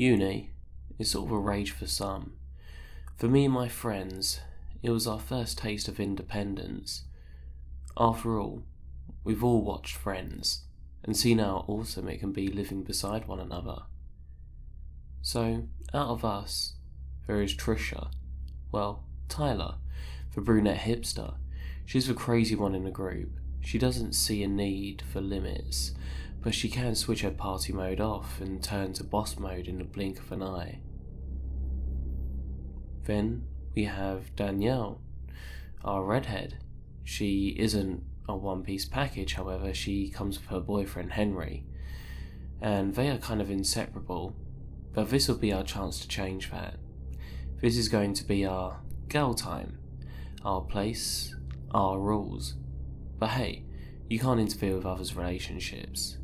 Uni is sort of a rage for some. For me and my friends, it was our first taste of independence. After all, we've all watched Friends and seen how awesome it can be living beside one another. So, out of us, there is Trisha. Well, Tyler, the brunette hipster. She's the crazy one in the group. She doesn't see a need for limits, but she can switch her party mode off and turn to boss mode in the blink of an eye. Then we have Danielle, our redhead. She isn't a one-piece package, however, she comes with her boyfriend Henry, and they are kind of inseparable, but this will be our chance to change that. This is going to be our girl time, our place, our rules. But hey, you can't interfere with others' relationships.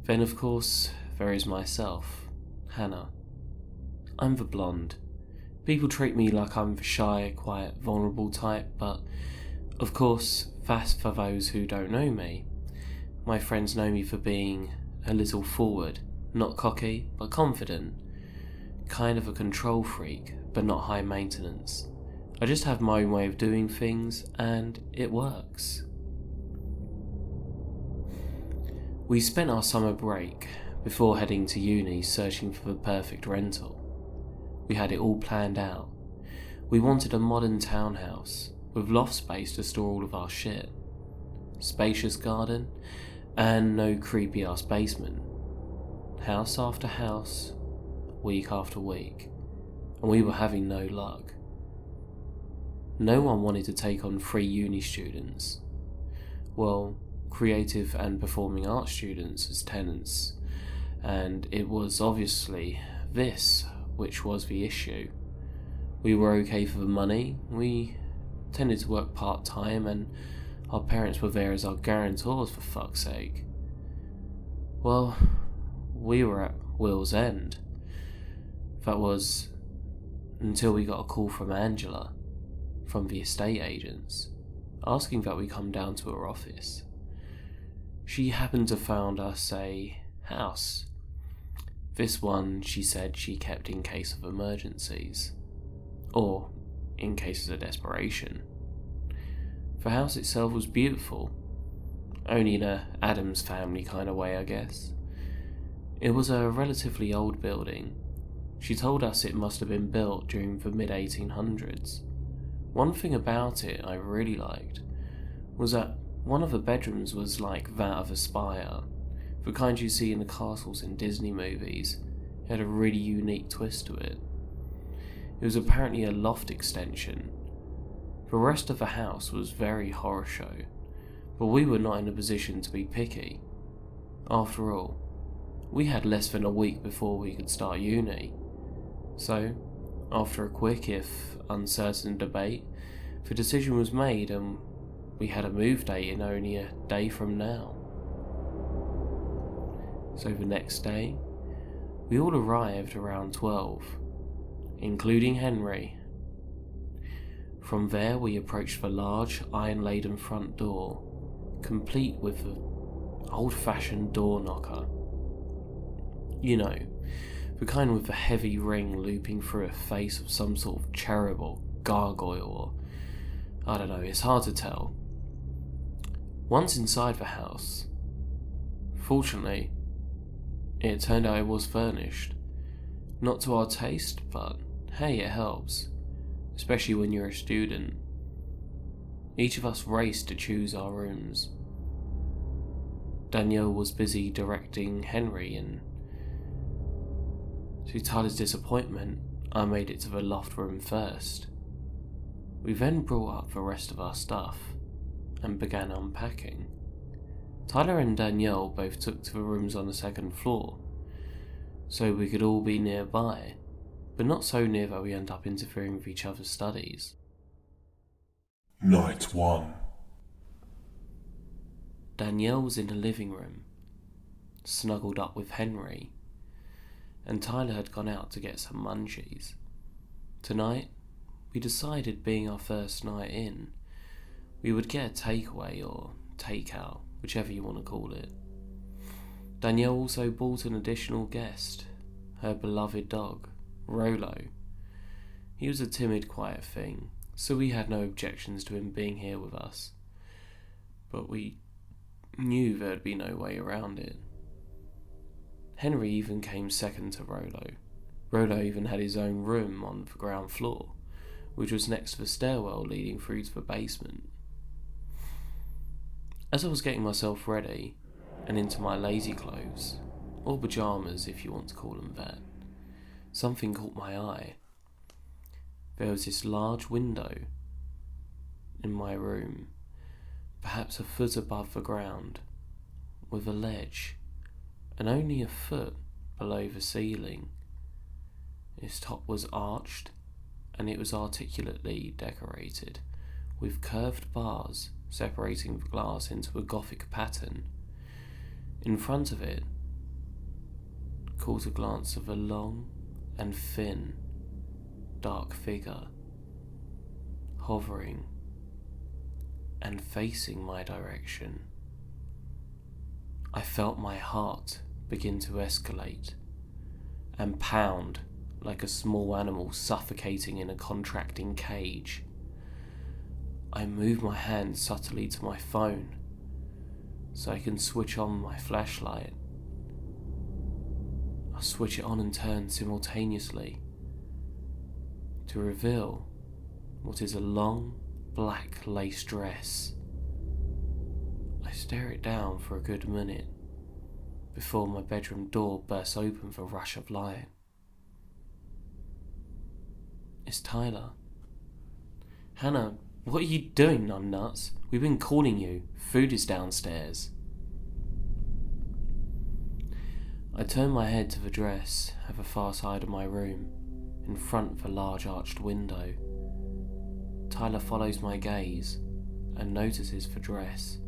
Then of course, there is myself, Hannah. I'm the blonde. People treat me like I'm the shy, quiet, vulnerable type, but of course, that's for those who don't know me. My friends know me for being a little forward, not cocky, but confident. Kind of a control freak, but not high maintenance. I just have my own way of doing things, and it works. We spent our summer break before heading to uni searching for the perfect rental. We had it all planned out. We wanted a modern townhouse with loft space to store all of our shit, spacious garden, and no creepy ass basement. House after house, week after week, and we were having no luck. No one wanted to take on 3 uni students. Well, creative and performing arts students as tenants, and it was obviously this which was the issue. We were okay for the money, we tended to work part-time, and our parents were there as our guarantors, for fuck's sake. Well, we were at Will's end. That was until we got a call from Angela, from the estate agents, asking that we come down to her office. She happened to found us a house. This one, she said, she kept in case of emergencies, or in cases of desperation. The house itself was beautiful, only in a Addams Family kind of way, I guess. It was a relatively old building. She told us it must have been built during the mid-1800s. One thing about it I really liked was that one of the bedrooms was like that of a spire, the kind you see in the castles in Disney movies. It had a really unique twist to it. It was apparently a loft extension. The rest of the house was very horror show, but we were not in a position to be picky. After all, we had less than a week before we could start uni. So, after a quick if uncertain debate, the decision was made and we had a move date in only a day from now. So the next day, we all arrived around 12, including Henry. From there we approached the large iron-laden front door, complete with the old-fashioned door knocker. You know, the kind with the heavy ring looping through a face of some sort of cherub or gargoyle, or I don't know, it's hard to tell. Once inside the house, fortunately, it turned out it was furnished. Not to our taste, but hey, it helps, especially when you're a student. Each of us raced to choose our rooms. Danielle was busy directing Henry, and to Tyler's disappointment, I made it to the loft room first. We then brought up the rest of our stuff and began unpacking. Tyler and Danielle both took to the rooms on the second floor, so we could all be nearby, but not so near that we end up interfering with each other's studies. Night 1. Danielle was in the living room, snuggled up with Henry, and Tyler had gone out to get some munchies. Tonight, we decided, being our first night in, we would get a takeaway or takeout, whichever you want to call it. Danielle also brought an additional guest, her beloved dog, Rolo. He was a timid, quiet thing, so we had no objections to him being here with us. But we knew there'd be no way around it. Henry even came second to Rolo. Rolo even had his own room on the ground floor, which was next to the stairwell leading through to the basement. As I was getting myself ready, and into my lazy clothes, or pyjamas if you want to call them that, something caught my eye. There was this large window in my room, perhaps a foot above the ground, with a ledge, and only a foot below the ceiling. Its top was arched, and it was articulately decorated, with curved bars separating the glass into a Gothic pattern. In front of it, caught a glance of a long and thin, dark figure, hovering and facing my direction. I felt my heart begin to escalate and pound like a small animal suffocating in a contracting cage. I moved my hand subtly to my phone so I can switch on my flashlight. I switch it on and turn simultaneously to reveal what is a long black lace dress. I stare it down for a good minute before my bedroom door bursts open with a rush of light. It's Tyler. Hannah, what are you doing, numbnuts? We've been calling you. Food is downstairs. I turn my head to the dress at the far side of my room, in front of a large arched window. Tyler follows my gaze and notices the dress.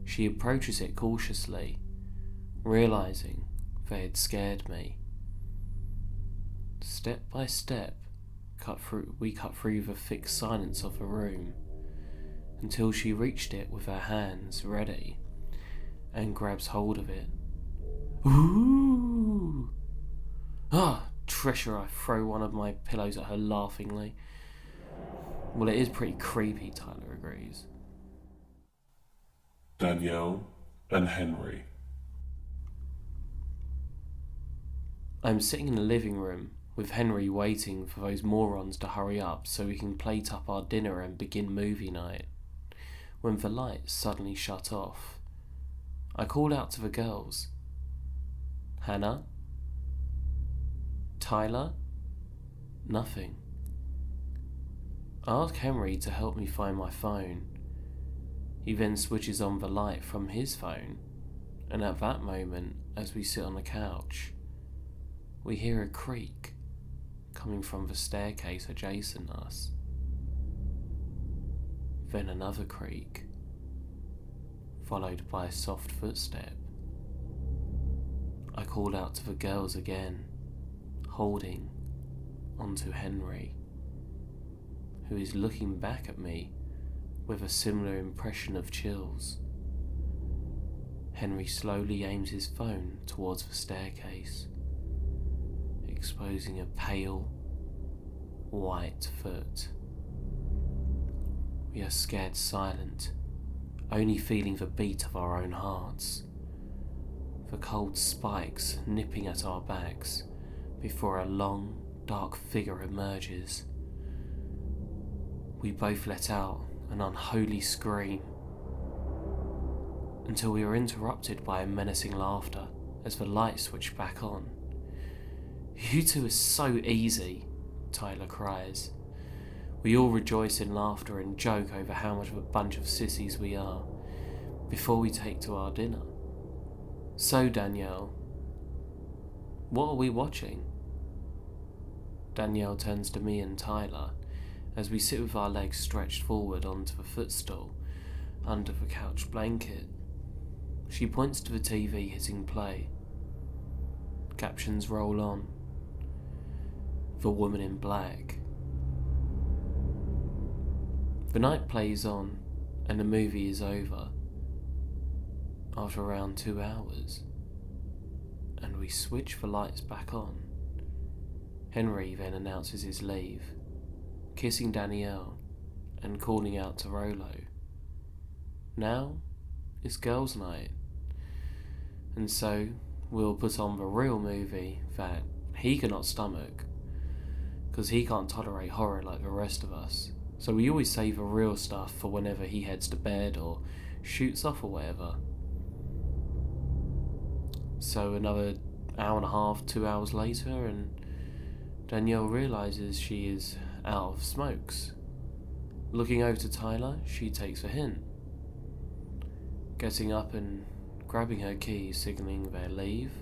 She approaches it cautiously, realizing they had scared me. Step by step, we cut through the thick silence of the room until she reached it with her hands ready and grabs hold of it. Ooh! Ah, Trisha, I throw one of my pillows at her laughingly. Well, it is pretty creepy, Tyler agrees. Danielle and Henry. I'm sitting in the living room with Henry waiting for those morons to hurry up so we can plate up our dinner and begin movie night, when the lights suddenly shut off. I called out to the girls. Hannah? Tyler? Nothing. I ask Henry to help me find my phone. He then switches on the light from his phone, and at that moment, as we sit on the couch, we hear a creak coming from the staircase adjacent us. Then another creak, followed by a soft footstep. I called out to the girls again, holding onto Henry, who is looking back at me with a similar impression of chills. Henry slowly aims his phone towards the staircase, exposing a pale, white foot. We are scared silent, only feeling the beat of our own hearts, the cold spikes nipping at our backs before a long, dark figure emerges. We both let out an unholy scream until we were interrupted by a menacing laughter as the light switched back on. You two are so easy, Tyler cries. We all rejoice in laughter and joke over how much of a bunch of sissies we are before we take to our dinner. So Danielle, what are we watching? Danielle turns to me and Tyler as we sit with our legs stretched forward onto the footstool under the couch blanket. She points to the TV hitting play. Captions roll on. The Woman in Black. The night plays on and the movie is over after around 2 hours. and we switch the lights back on. Henry then announces his leave, kissing Danielle and calling out to Rolo. Now it's girls' night, and so we'll put on the real movie that he cannot stomach, because he can't tolerate horror like the rest of us. So we always save the real stuff for whenever he heads to bed or shoots off or whatever. So another hour and a half, 2 hours later, and Danielle realises she is out of smokes. Looking over to Tyler, she takes a hint. Getting up and grabbing her keys, signalling their leave,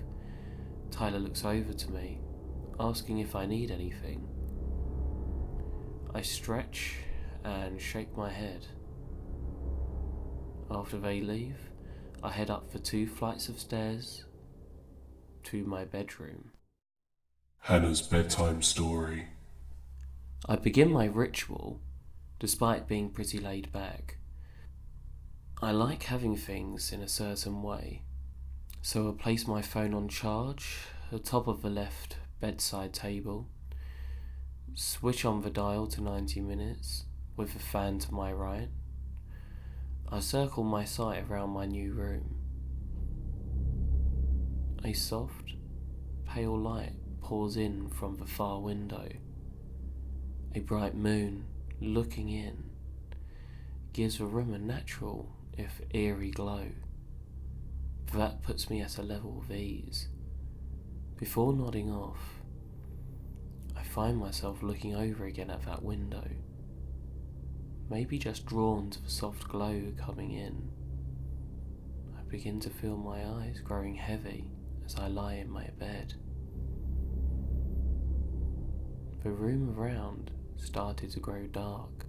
Tyler looks over to me, asking if I need anything. I stretch and shake my head. After they leave, I head up the 2 flights of stairs to my bedroom. Hannah's bedtime story. I begin my ritual, despite being pretty laid back. I like having things in a certain way, so I place my phone on charge at the top of the left bedside table, switch on the dial to 90 minutes with the fan to my right. I circle my sight around my new room. A soft, pale light pours in from the far window. A bright moon looking in gives the room a natural, if eerie, glow. That puts me at a level of ease. Before nodding off, I find myself looking over again at that window, maybe just drawn to the soft glow coming in. I begin to feel my eyes growing heavy as I lie in my bed. The room around started to grow dark,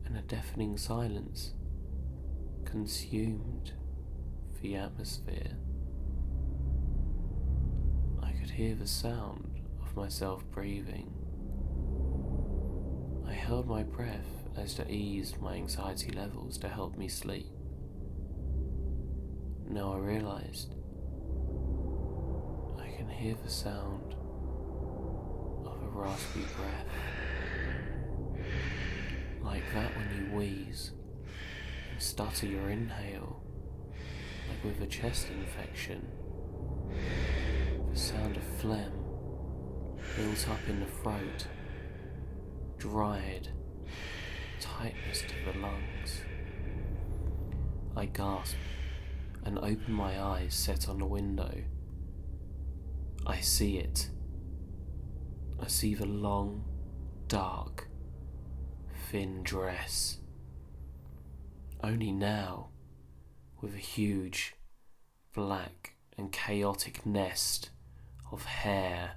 and a deafening silence consumed the atmosphere. I could hear the sound of myself breathing. I held my breath as to ease my anxiety levels to help me sleep. Now I realized I can hear the sound of a raspy breath, like that when you wheeze and stutter your inhale, like with a chest infection. The sound of phlegm built up in the throat, dried, tightness to the lungs. I gasp and open my eyes set on the window. I see it. I see the long, dark, thin dress. Only now, with a huge, black and chaotic nest of hair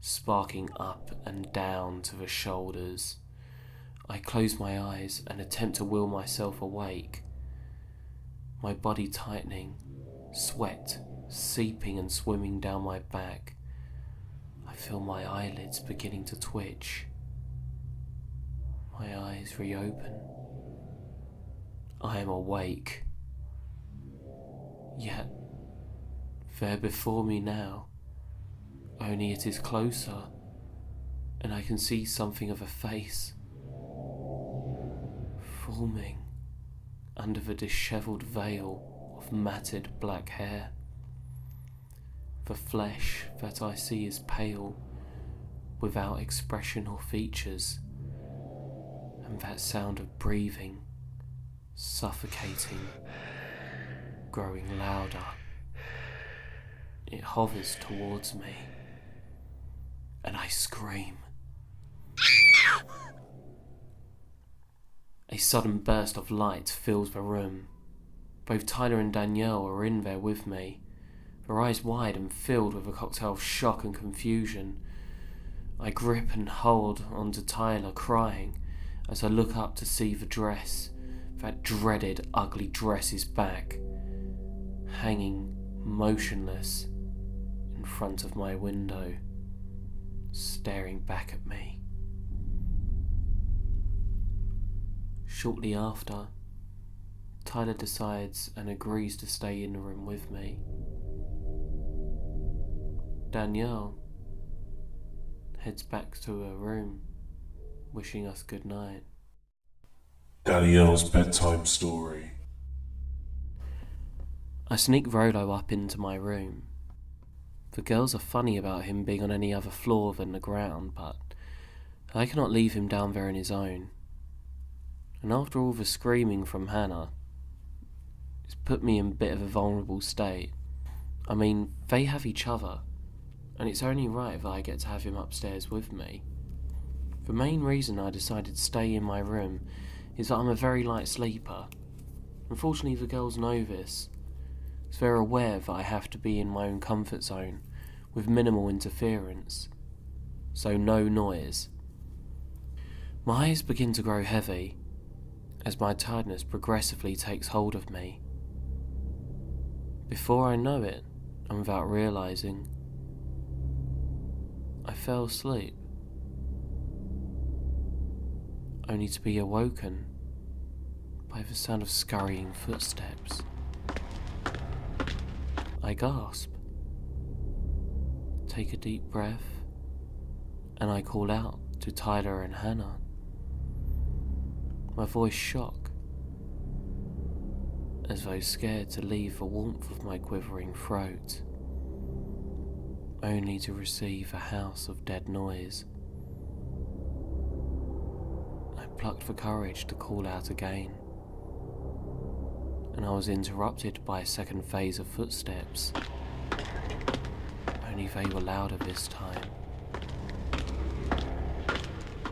sparking up and down to the shoulders. I close my eyes and attempt to will myself awake. My body tightening, sweat seeping and swimming down my back. I feel my eyelids beginning to twitch. My eyes reopen. I am awake. Yet, there before me now, only it is closer, and I can see something of a face forming under the dishevelled veil of matted black hair. The flesh that I see is pale, without expression or features, and that sound of breathing, suffocating, growing louder. It hovers towards me, and I scream. A sudden burst of light fills the room. Both Tyler and Danielle are in there with me, their eyes wide and filled with a cocktail of shock and confusion. I grip and hold onto Tyler, crying, as I look up to see the dress, that dreaded, ugly dress, is back, hanging motionless in front of my window, staring back at me. Shortly after, Tyler decides and agrees to stay in the room with me. Danielle heads back to her room, wishing us good night. Danielle's bedtime story. I sneak Rolo up into my room. The girls are funny about him being on any other floor than the ground, but I cannot leave him down there on his own. And after all the screaming from Hannah, it's put me in a bit of a vulnerable state. I mean, they have each other, and it's only right that I get to have him upstairs with me. The main reason I decided to stay in my room is that I'm a very light sleeper. Unfortunately, the girls know this, so they're aware that I have to be in my own comfort zone with minimal interference, so no noise. My eyes begin to grow heavy as my tiredness progressively takes hold of me. Before I know it, and without realizing, I fell asleep, only to be awoken by the sound of scurrying footsteps. I gasp, take a deep breath, and I call out to Tyler and Hannah. My voice shook, as though scared to leave the warmth of my quivering throat, only to receive a house of dead noise. I plucked the courage to call out again, and I was interrupted by a second phase of footsteps, only they were louder this time,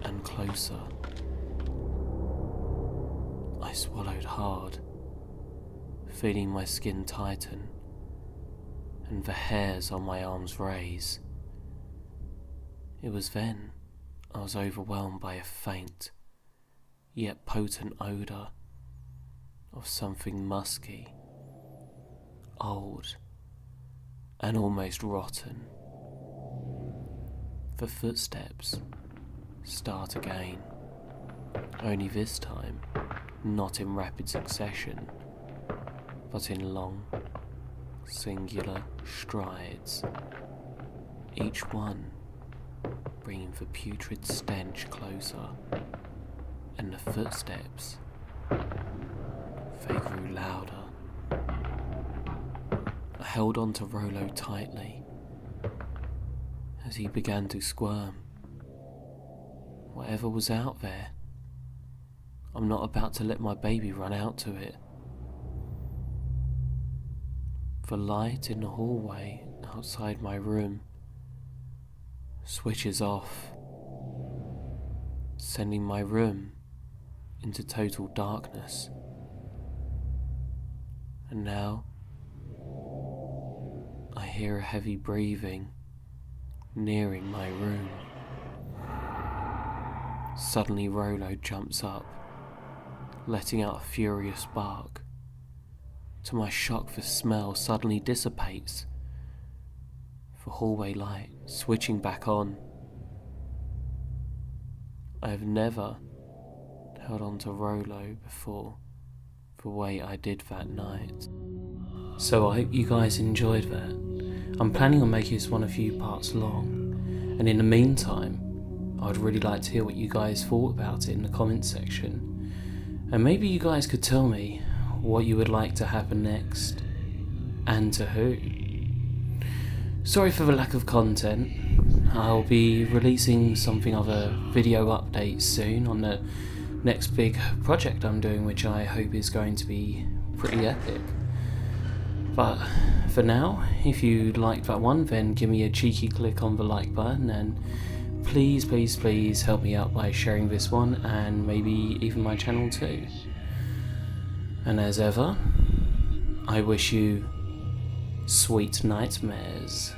and closer. I swallowed hard, feeling my skin tighten and the hairs on my arms raise. It was then I was overwhelmed by a faint, yet potent odour of something musky, old, and almost rotten. The footsteps start again, only this time not in rapid succession, but in long, singular strides, each one bringing the putrid stench closer, and the footsteps, they grew louder. I held on to Rolo tightly as he began to squirm. Whatever was out there, I'm not about to let my baby run out to it. The light in the hallway outside my room switches off, sending my room into total darkness. And now I hear a heavy breathing nearing my room. Suddenly Rolo jumps up, letting out a furious bark. To my shock, the smell suddenly dissipates, the hallway light switching back on. I have never held on to Rolo before the way I did that night. So I hope you guys enjoyed that. I'm planning on making this one a few parts long, and in the meantime, I'd really like to hear what you guys thought about it in the comments section. And maybe you guys could tell me what you would like to happen next, and to who. Sorry for the lack of content. I'll be releasing something of a video update soon on the next big project I'm doing, which I hope is going to be pretty epic. But for now, if you liked that one, then give me a cheeky click on the like button, and please, please, please help me out by sharing this one, and maybe even my channel too. And as ever, I wish you sweet nightmares.